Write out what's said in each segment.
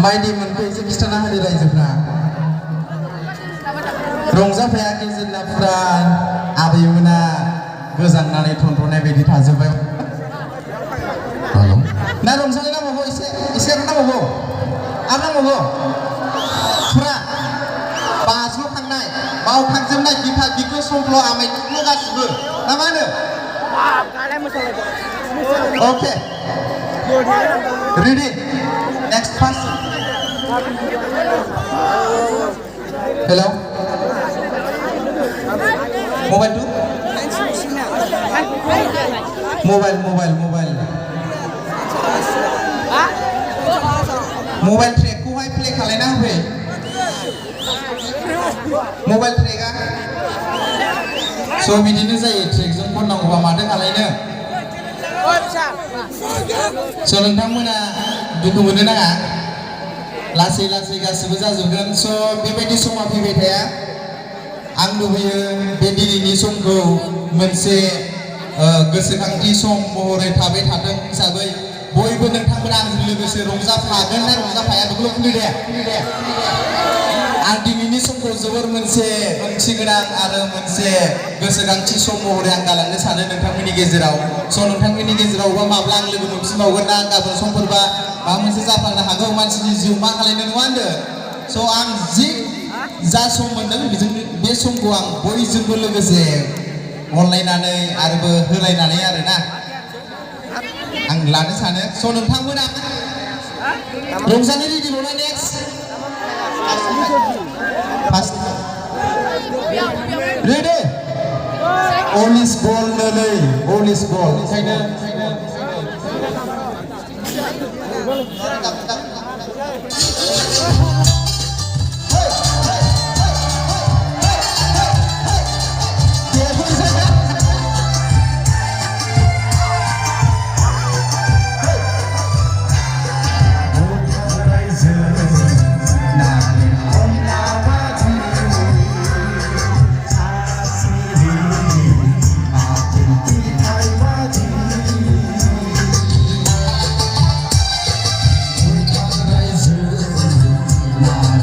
माइदि मोनखौ एसे खिथाना होदो रायजोफ्रा रंजाफायाखै जोंना फुरा आबैमोना गोजांनानै थनथनाय बायदि थाजोब्बाय ना रंजानाय नांबावगौ एसे नांबावगौ आरो नांबावगौ फुरा बाज्ल'खांनाय बावखांजोबनाय बिखा बिखो संफ्ल आमाय थुख्ल' गासिबो ना मा होनो okay ready next first hello mobile to mobile ट्रेकखौहाय प्ले खालायना होफै मोबाइल ट्रेकआ स' बिदिनो जायो ट्रेकजों खननांगौबा माथो खालायनो स' नोंथांमोना दुखु मोननो नाङा लासै गासिबो जाजोबगोन स' बेबायदि समा फैबाय थाया आं लुबैयो बे दिनैनि समखौ मोनसे गोसोखांथि सम महरै थाबाय थाथों हिसाबै बयबो नोंथांमोना आंजों लोगोसे रंजाफागोन ना रंजाफाया बेखौल' बुंदो दे आं दिनैनि समखौ जोबोर मोनसे ओंथि गोनां आरो मोनसे गोसोखांथि सम महरै आं गालांनो सानो नोंथांमोननि गेजेराव स' नोंथांमोननि गेजेरावबा माब्ला आं लोगो मोनफिनबावगोन ना गाबोन समफोरबा माबा मोनसे जाफ्लांनो हागौ मानसिनि जिउ मा खालायनो नङा होनदों स' आं जा सम मोनदों बेजों बे समखौ आं बयजोंबो लोगोसे अनलायनानै आरोबो होलायनानै आरोना आं लानो सानो स' नोंथांमोना रंजानो रेडि ल'ना next first ready all is well नै अल इज बल ओंखायनो Nah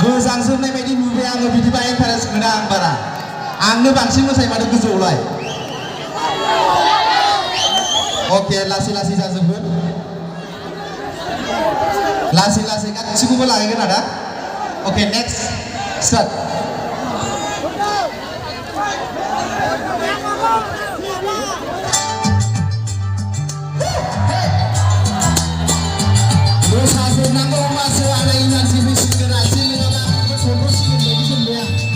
गोजांजोबनाय बायदि नुबाय आङो बिदिबा इन्टारेस्ट मोना आं बारा आंनो बांसिन मोसायो माथो गोजौआवलाय अके लासै लासै जाजोबगोन लासै लासै गासिखौबो लाहैगोन आदा अके नेक्स्ट स्टार्ट मोसाजोबनांगौ मासो आंना इनारजि फैसिगोन आसि नङाबा सन्थ'सिगोन बायदि सानबाय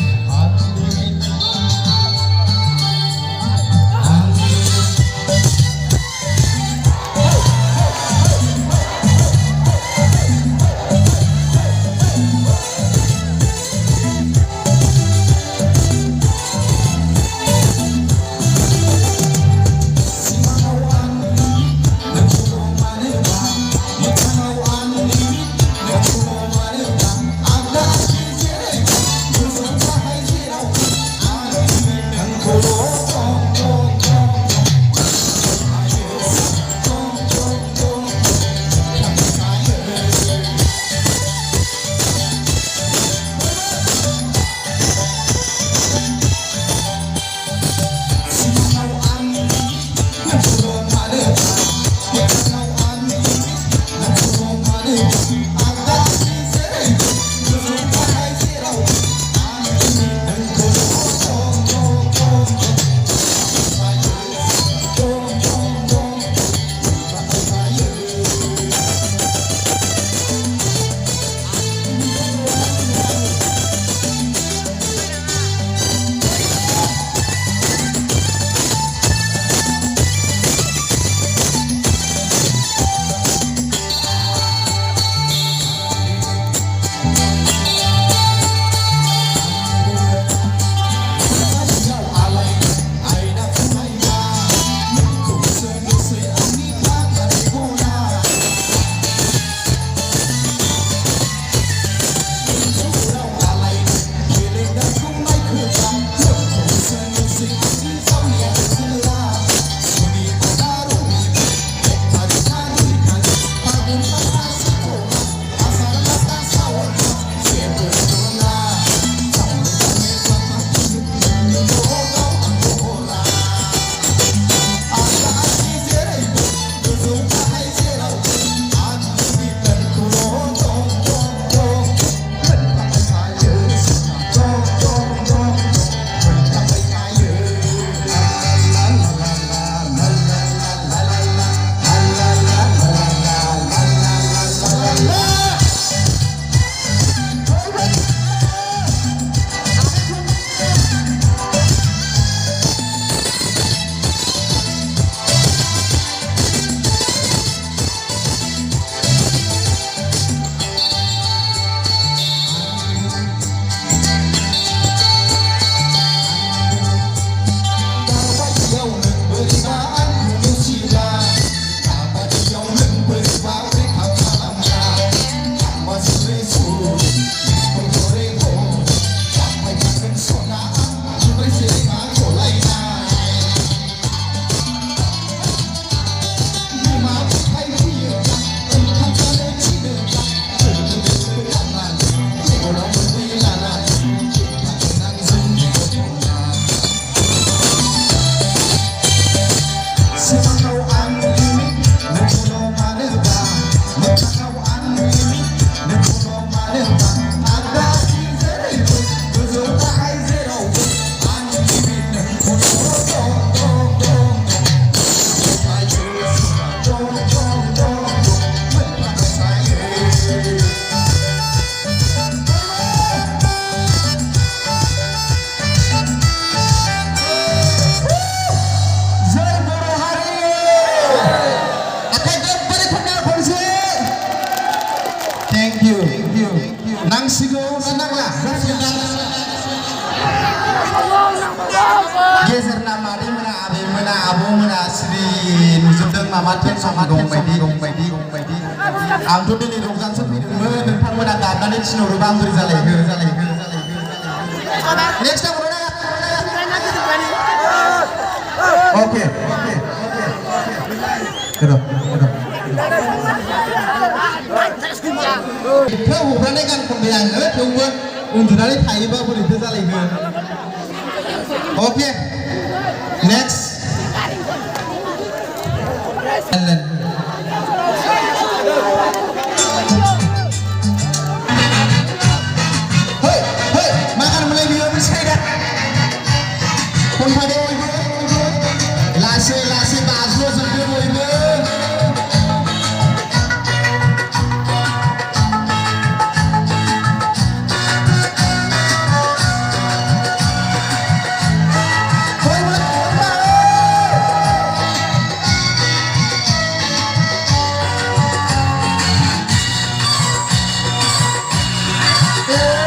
गेजेरना मादै मोना आबै मोना आब' मोना सिरि नुजोबदों मामा टेनसन दं बायदि आंथ' दिनै रंजानोसो फैदोंमोन नोंथांमोना गाबनानै थिनहरोबा आं बोरै जालायखो नेक्स्ट टाइम ओके हगारनाय गान खनबाय आङो दंमोन उन्दुनानै थायोबा बोरैथो जालायगोन अके नेक्स्ट लासै लासै बाज्ल'जोबदो बयबो Yeah.